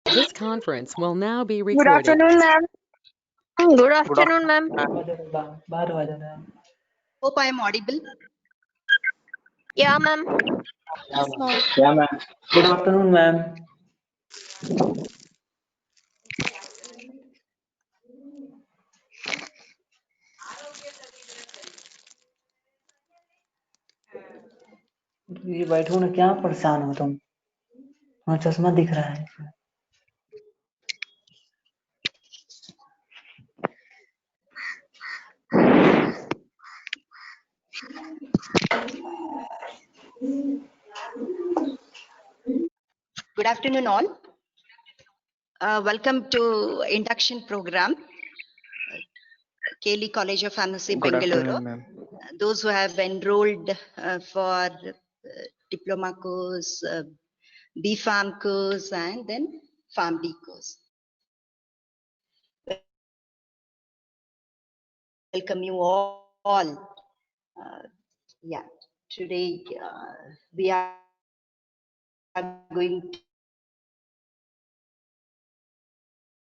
This conference will now be Good recorded. afternoon, ma'am. Good Good afternoon, ma'am. Hope I am audible. Yeah, ma'am. Yeah, ma'am. Good afternoon, ma'am. ये बैठो ना, क्या परेशान हो तुम? हाँ, चश्मा दिख रहा है। Good afternoon, all. Welcome to induction program, Kelly College of Pharmacy, Good Bengaluru. afternoon, ma'am. Those who have enrolled for diploma course, B.Pharm course, and then Pharm B course. Welcome you all. Yeah, today we are going to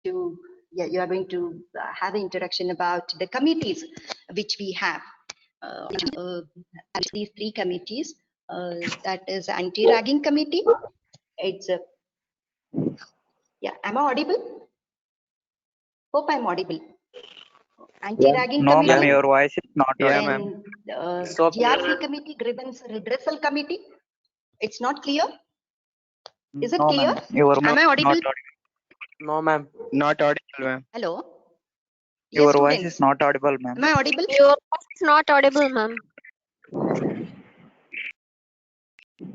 you are going to have an introduction about the committees which we have. These three committees, that is anti-ragging committee. It's a yeah. Am I audible? Hope I'm audible. Anti-ragging No, ma'am, committee. your voice is not Then So- GRC committee, grievance redressal committee. It's not clear. Is it No, clear? ma'am. Your Am I audible? not audible. No, ma'am. Not audible, ma'am. Hello. Your Yes, voice students. is not audible, ma'am. Am I audible? Your voice is not audible, ma'am.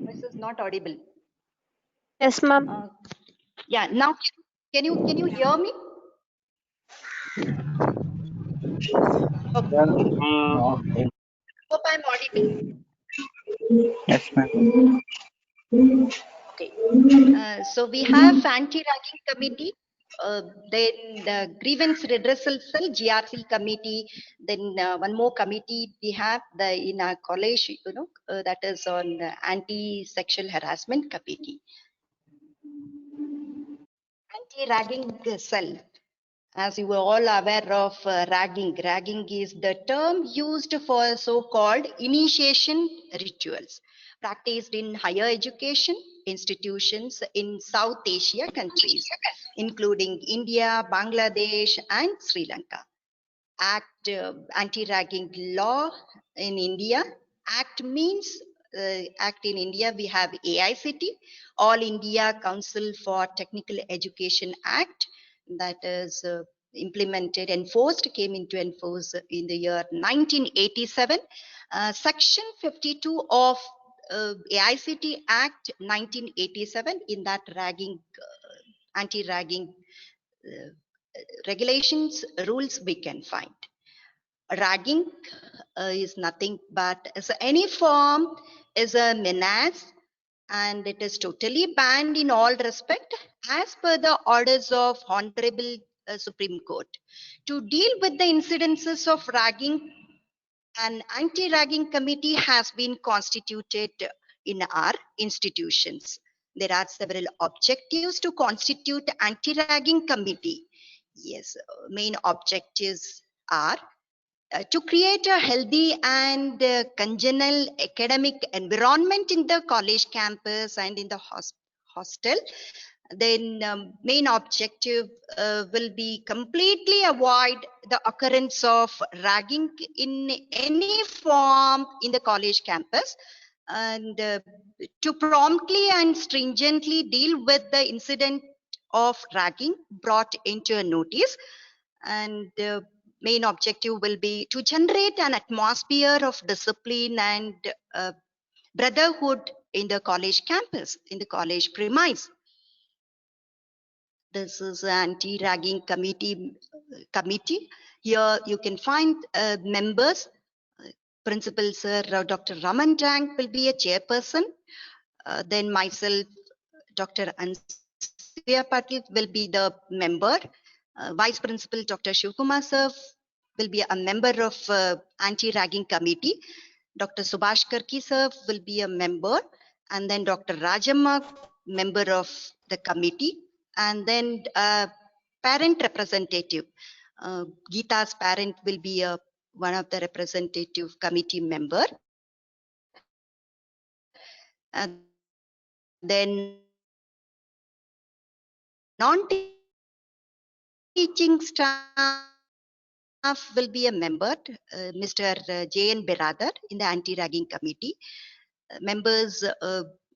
Voice is not audible. Yes, ma'am. Yeah. Now, can you hear me? Okay. Hope I'm audible. Yes, ma'am. Okay. So we have anti-ragging committee, then the grievance redressal cell, GRC committee, then one more committee we have in our college, that is on anti-sexual harassment committee. Anti-ragging cell. As you are all aware of ragging, ragging is the term used for so-called initiation rituals practiced in higher education institutions in South Asia countries, including India, Bangladesh, and Sri Lanka. Anti-ragging law in India. Act means Act in India, we have AICT, All India Council for Technical Education Act, that is enforced, came into enforce in the year 1987. Section 52 of AICT Act 1987, in that anti-ragging regulations, rules we can find. Ragging is nothing but any form is a menace, and it is totally banned in all respect as per the orders of Honorable Supreme Court. To deal with the incidences of ragging, an anti-ragging committee has been constituted in our institutions. There are several objectives to constitute anti-ragging committee. Yes, main objectives are to create a healthy and congenial academic environment in the college campus and in the hostel. Then main objective will be completely avoid the occurrence of ragging in any form in the college campus, and to promptly and stringently deal with the incident of ragging brought into a notice. And main objective will be to generate an atmosphere of discipline and brotherhood in the college campus, in the college premise. This is anti-ragging committee. Here you can find members. Principal Sir Dr. Raman Dank will be a chairperson. Then myself, Dr. Ansuya Patil will be the member. Vice Principal Dr. Shivkumar Sir will be a member of anti-ragging committee. Dr. Subhash Karki Sir will be a member, and then Dr. Rajamma, member of the committee. and then parent representative. Geeta's parent will be one of the representative committee member. And then non-teaching staff will be a member, Mr. J.N. Biradar in the anti-ragging committee. Members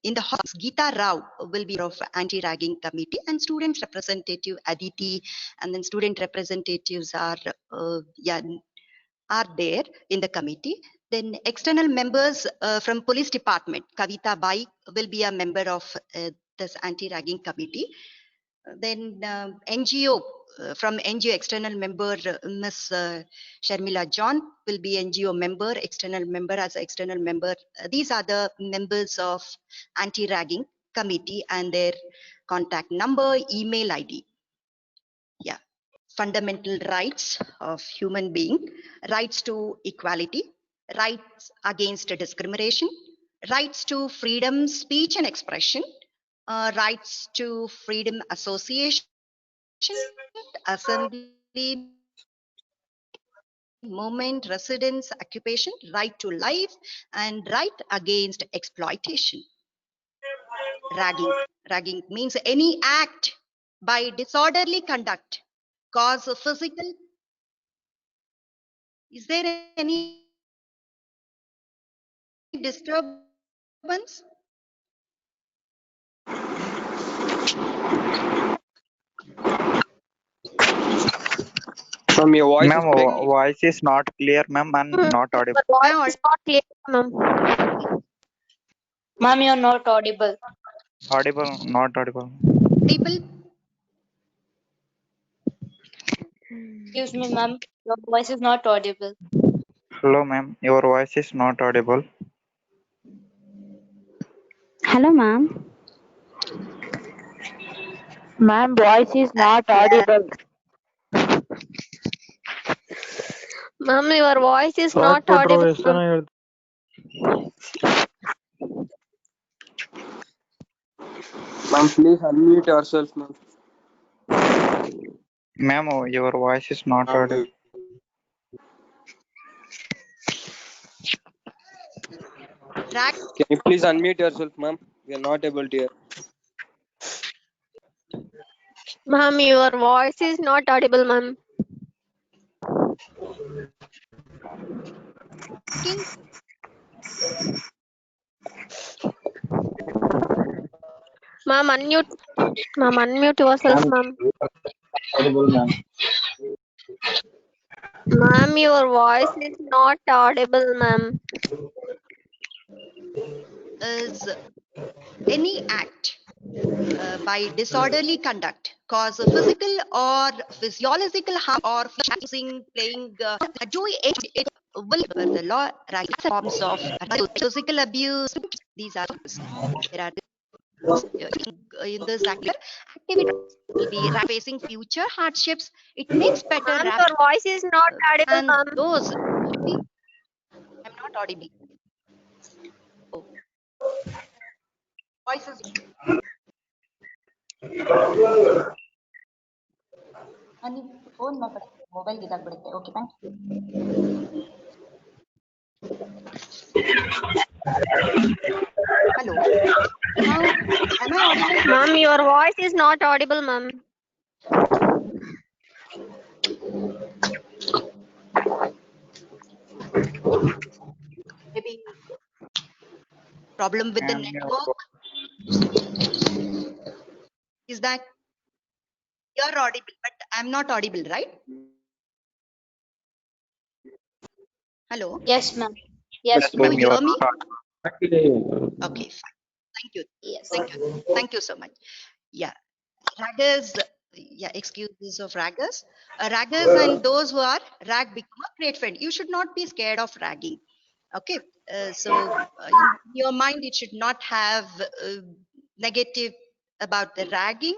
in the house, Geeta Rao will be of anti-ragging committee, and student representative Aditi, and then student representatives are there in the committee. Then external members from police department, Kavita Bai will be a member of this anti-ragging committee. Then NGO, from NGO external member, Ms. Sharmila John will be NGO member, external member as an external member. These are the members of anti-ragging committee and their contact number, email ID. Yeah. Fundamental rights of human being, rights to equality, rights against discrimination, rights to freedom, speech and expression, rights to freedom association, assembly, movement, residence, occupation, right to life, and right against exploitation. Ragging. Ragging means any act by disorderly conduct cause of physical. Is there any disturbance? Ma'am, your voice is Ma'am, breaking. voice is not clear, ma'am, and not audible. Your voice is not clear, ma'am. Ma'am, you're not audible. Audible, not audible. People, Excuse me, ma'am. Your voice is not audible. Hello, ma'am. Your voice is not audible. Hello, ma'am. Ma'am, voice is not audible. Ma'am, your voice is not audible, ma'am. Ma'am, please unmute yourself, ma'am. Ma'am, your voice is not audible. rag, Can you please unmute yourself, ma'am? We are not able to hear. Ma'am, your voice is not audible, ma'am. king, Ma'am, unmute. Ma'am, unmute yourself, ma'am. Audible, ma'am. Ma'am, your voice is not audible, ma'am. is any act by disorderly conduct cause a physical or physiological harm or using, playing, doing it will the law forms of physical abuse. These are there are in this activity will be facing future hardships. It makes better Ma'am, rap your voice is not audible, and ma'am. those. I'm not audible. Oh. Voices. phone mobile ಗಿದಾಕ್ಬಿಡುತ್ತೆ. Okay, thank you. Hello. Now, am I audible? Ma'am, your voice is not audible, ma'am. Maybe problem with the Ma'am, your network. Is that you're audible, but I'm not audible, right? Hello. Yes, ma'am. Yes, Yes, Do ma'am, you you hear are me? not audible. Okay, fine. Thank you. yes. Thank you. Thank you so much. Yeah. Raggers, yeah, excuses of raggers. Raggers and those who are rag become a great friend. You should not be scared of ragging. Okay. So in your mind, it should not have negative about the ragging.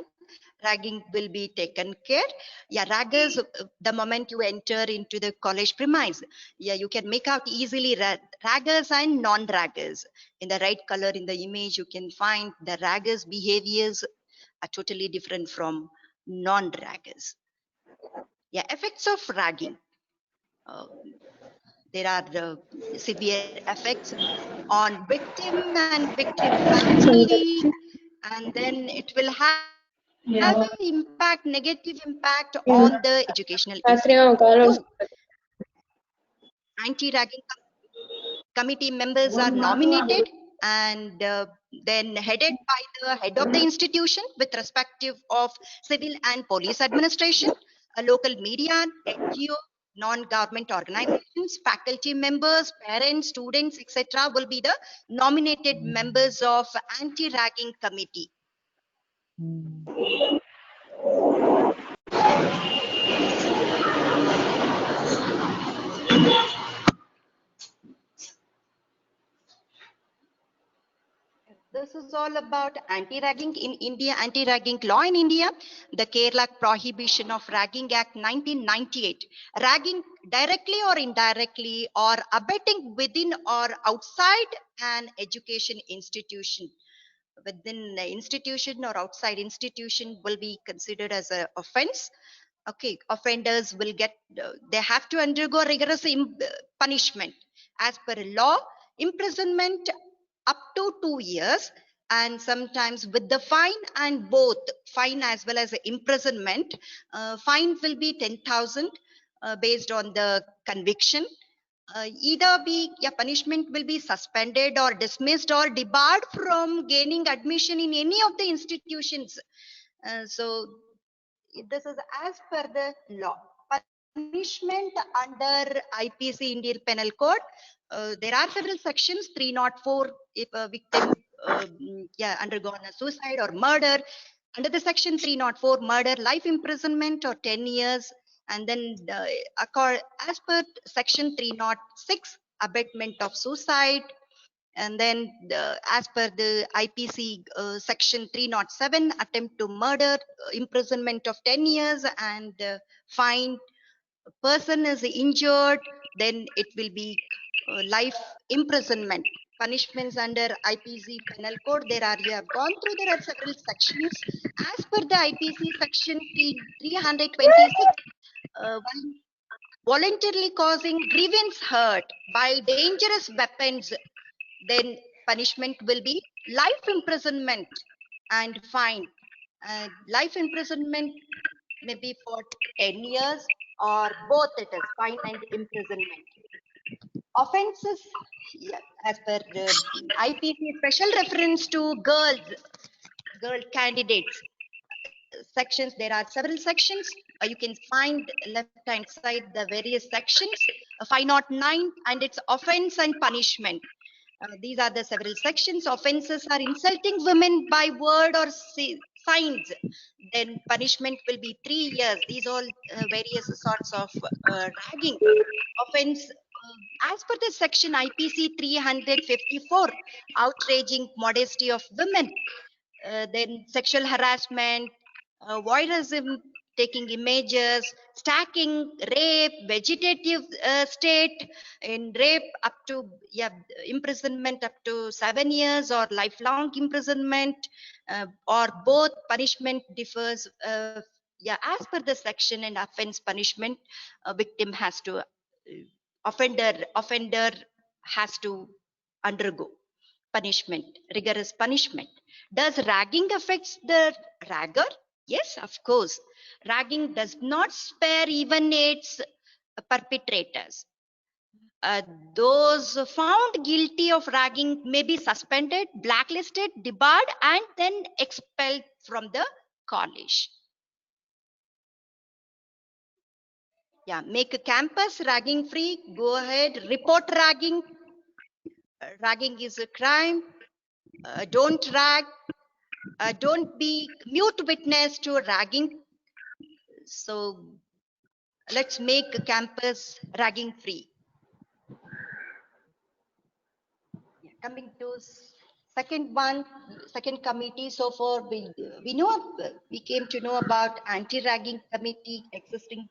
Ragging will be taken care. Yeah, raggers, the moment you enter into the college premise, yeah, you can make out easily raggers and non-raggers. In the right color in the image, you can find the raggers behaviors are totally different from non-raggers. Yeah, effects of ragging. Uh, there are severe effects on victim and victim family, and then it will have an impact, negative impact on the educational institution too. Anti-ragging committee members are nominated and then headed by the head of the institution with respective of civil and police administration, a local media, NGO, non-government organizations, faculty members, parents, students, etc. will be the nominated members of anti-ragging committee. This is all about anti-ragging in India, anti-ragging law in India, the Kerala Prohibition of Ragging Act 1998. Ragging directly or indirectly or abetting within or outside an education institution. Within the institution or outside institution will be considered as an offense. Okay, offenders will get, they have to undergo rigorous punishment. As per law, imprisonment up to 2 years, and sometimes with the fine, and both fine as well as imprisonment. Fine will be 10,000 based on the conviction. Either be, yeah, punishment will be suspended or dismissed or debarred from gaining admission in any of the institutions. So this is as per the law. Punishment under IPC, Indian Penal Code. There are several sections. 304 if a victim undergone a suicide or murder. Under the section 304, murder, life imprisonment or 10 years. And then as per section 306, abetment of suicide. And then as per the IPC section 307, attempt to murder, imprisonment of 10 years and fine. Person is injured, then it will be life imprisonment. Punishments under IPC Penal Code, there are, you have gone through, there are several sections. As per the IPC section 326, voluntarily causing grievance hurt by dangerous weapons, then punishment will be life imprisonment and fine. Life imprisonment may be for 10 years or both, it is fine and imprisonment. Offenses, yeah, as per IPC, special reference to girl candidates. Sections, there are several sections. You can find left hand side the various sections. 509 and its offense and punishment. These are the several sections. Offenses are insulting women by word or signs. Then punishment will be 3 years. These all various sorts of ragging. Offense as per the section IPC 354, outraging modesty of women. Then sexual harassment, voyeurism, taking images, stacking, rape, vegetative state. In rape up to imprisonment up to 7 years or lifelong imprisonment, or both. Punishment differs as per the section and offense punishment. A victim has to offender has to undergo punishment, rigorous punishment. Does ragging affects the ragger? Yes, of course. Ragging does not spare even its perpetrators. Those found guilty of ragging may be suspended, blacklisted, debarred, and then expelled from the college. Yeah, make a campus ragging free. Go ahead, report ragging. Ragging is a crime. Don't rag. Don't be mute witness to ragging. So let's make a campus ragging free. Coming to second committee. So far we came to know about anti-ragging committee existing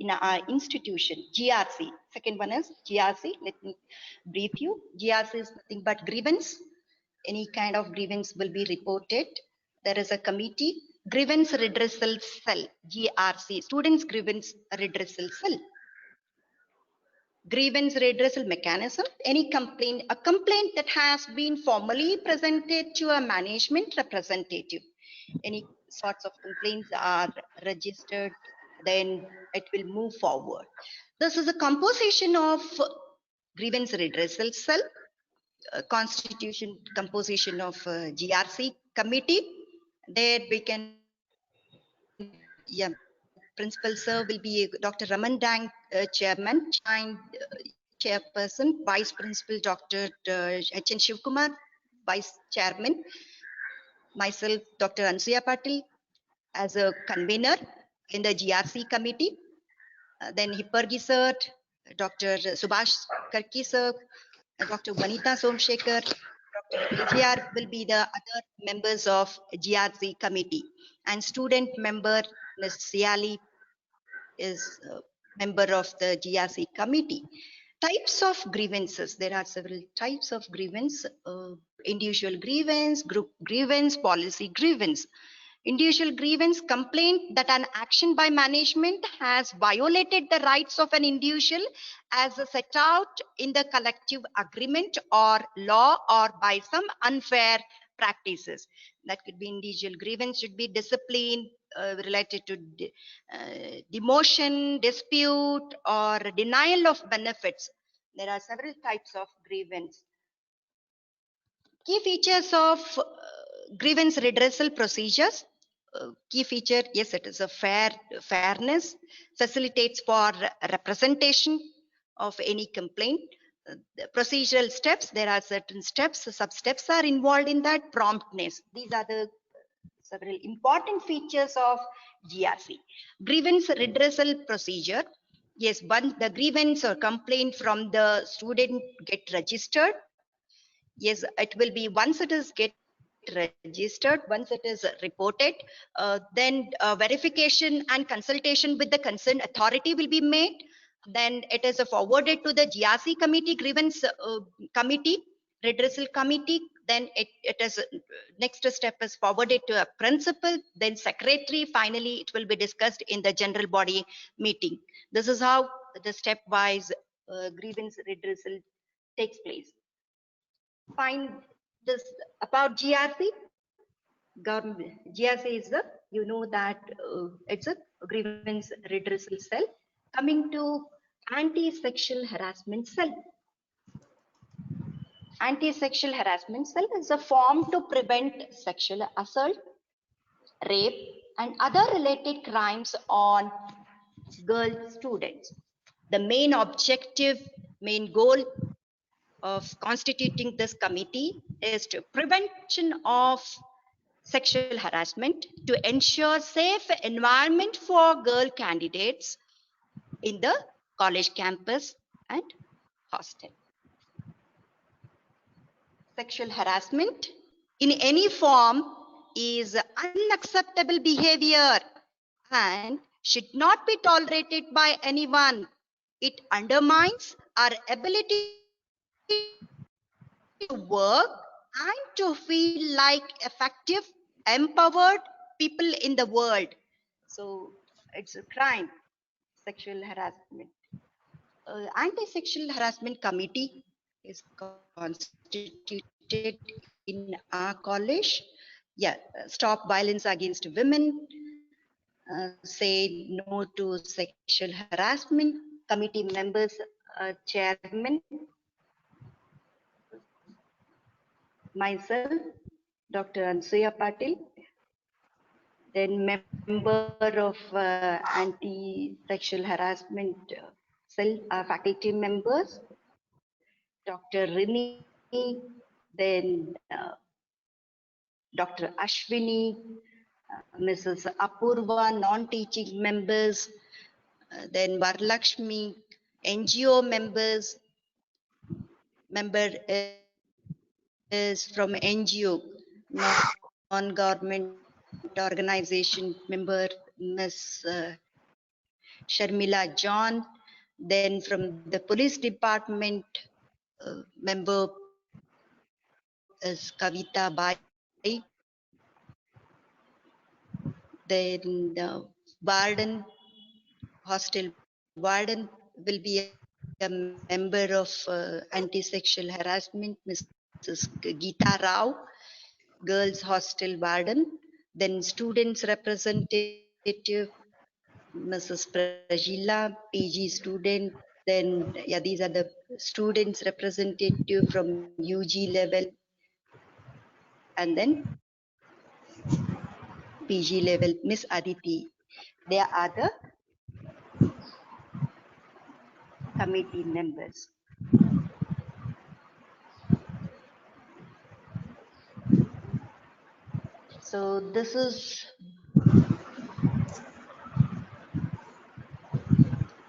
in our institution, GRC. Second one is GRC. Let me brief you. GRC is nothing but grievance. Any kind of grievance will be reported. There is a committee Grievance Redressal Cell, GRC, Students Grievance Redressal Cell. Grievance redressal mechanism, a complaint that has been formally presented to a management representative. Any sorts of complaints are registered, then it will move forward. This is a composition of grievance redressal cell, composition of GRC committee. There we can, principal sir will be Dr. Raman Dang, chairman, chairperson, vice principal Dr. H.N. Shivkumar, vice chairman, myself Dr. Ansuya Patil as a convener in the GRC committee, then Hippargi sir, Dr. Subhash Karki sir, Dr. Vanita Somshekar, Dr. AJR will be the other members of GRC committee, and student member Ms. Siali is a member of the GRC committee. Types of grievances. There are several types of grievance: individual grievance, group grievance, policy grievance. Individual grievance, complaint that an action by management has violated the rights of an individual as set out in the collective agreement or law or by some unfair practices. That could be individual grievance, should be discipline related to demotion, dispute, or denial of benefits. There are several types of grievance. Key features of grievance redressal procedures. Key feature, yes, it is a fairness, facilitates for representation of any complaint. The procedural steps, there are certain steps, sub-steps are involved in that. Promptness, these are the several important features of GRC. Grievance redressal procedure, yes, once the grievance or complaint from the student get registered, yes, it will be, once it is get registered, once it is reported, then verification and consultation with the concerned authority will be made. Then it is forwarded to the GRC committee, grievance committee, redressal committee. Then it is next step is forwarded to a principal, then secretary. Finally, it will be discussed in the general body meeting. This is how the stepwise grievance redressal takes place. Find this about GRC. GRC is the, you know that it's a grievance redressal cell. Coming to anti-sexual harassment cell. Anti-sexual harassment cell is a form to prevent sexual assault, rape, and other related crimes on girl students. The main objective, main goal of constituting this committee is to prevention of sexual harassment, to ensure safe environment for girl candidates in the college campus and hostel. Sexual harassment in any form is unacceptable behavior and should not be tolerated by anyone. It undermines our ability to work and to feel like effective, empowered people in the world. So it's a crime, sexual harassment. Anti-sexual harassment committee is constituted in our college. Yeah, stop violence against women, say no to sexual harassment. Committee members, chairman, myself, Dr. Ansuya Patil, then member of anti-sexual harassment cell, faculty members, Dr. Rini, then Dr. Ashwini, Mrs. Apurva, non-teaching members, then Varlakshmi, NGO members, member is from NGO, non-government organization member, Ms. Sharmila John, then from the police department, member is Kavita Bai, Then warden, hostel warden will be a member of anti-sexual harassment, Mrs. Geeta Rao, girls hostel warden. Then students representative, Mrs. Prajila, PG student. Then yeah, these are the students representative from UG level, and then PG level, Miss Aditi. They are the committee members. So this is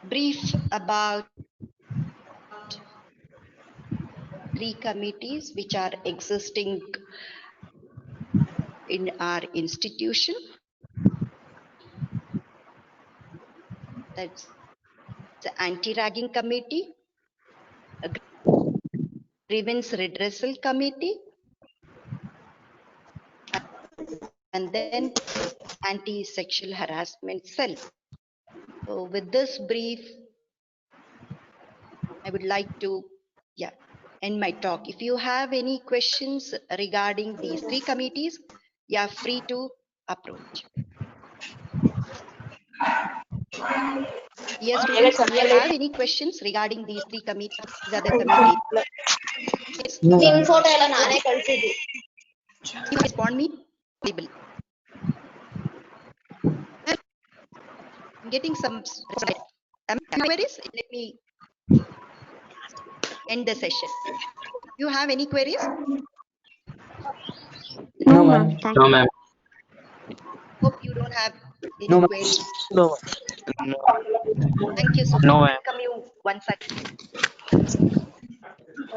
brief about 3 committees which are existing in our institution. That's the anti-ragging committee, a grievance redressal committee, and then anti-sexual harassment cell. So with this brief, I would like to end my talk. If you have any questions regarding these 3 committees, you are free to approach. Yes, students, do you have any questions regarding these 3 committees? These are the committees. No, ನಿನ್ ma'am. Photo ಎಲ್ಲ ನಾನೇ ಕಳ್ಸಿದ್ದೆ. You respond me. I'm getting some queries. Let me end the session. You have any queries? No, ma'am. Thank No, you. ma'am. Hope you don't have any No, ma'am. queries. No. Thank you so No, much. ma'am. Welcome you once again.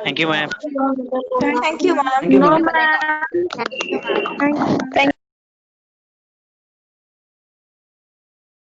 Thank you, ma'am. Thank you, ma'am. Thank you, ma'am. Thank you, ma'am.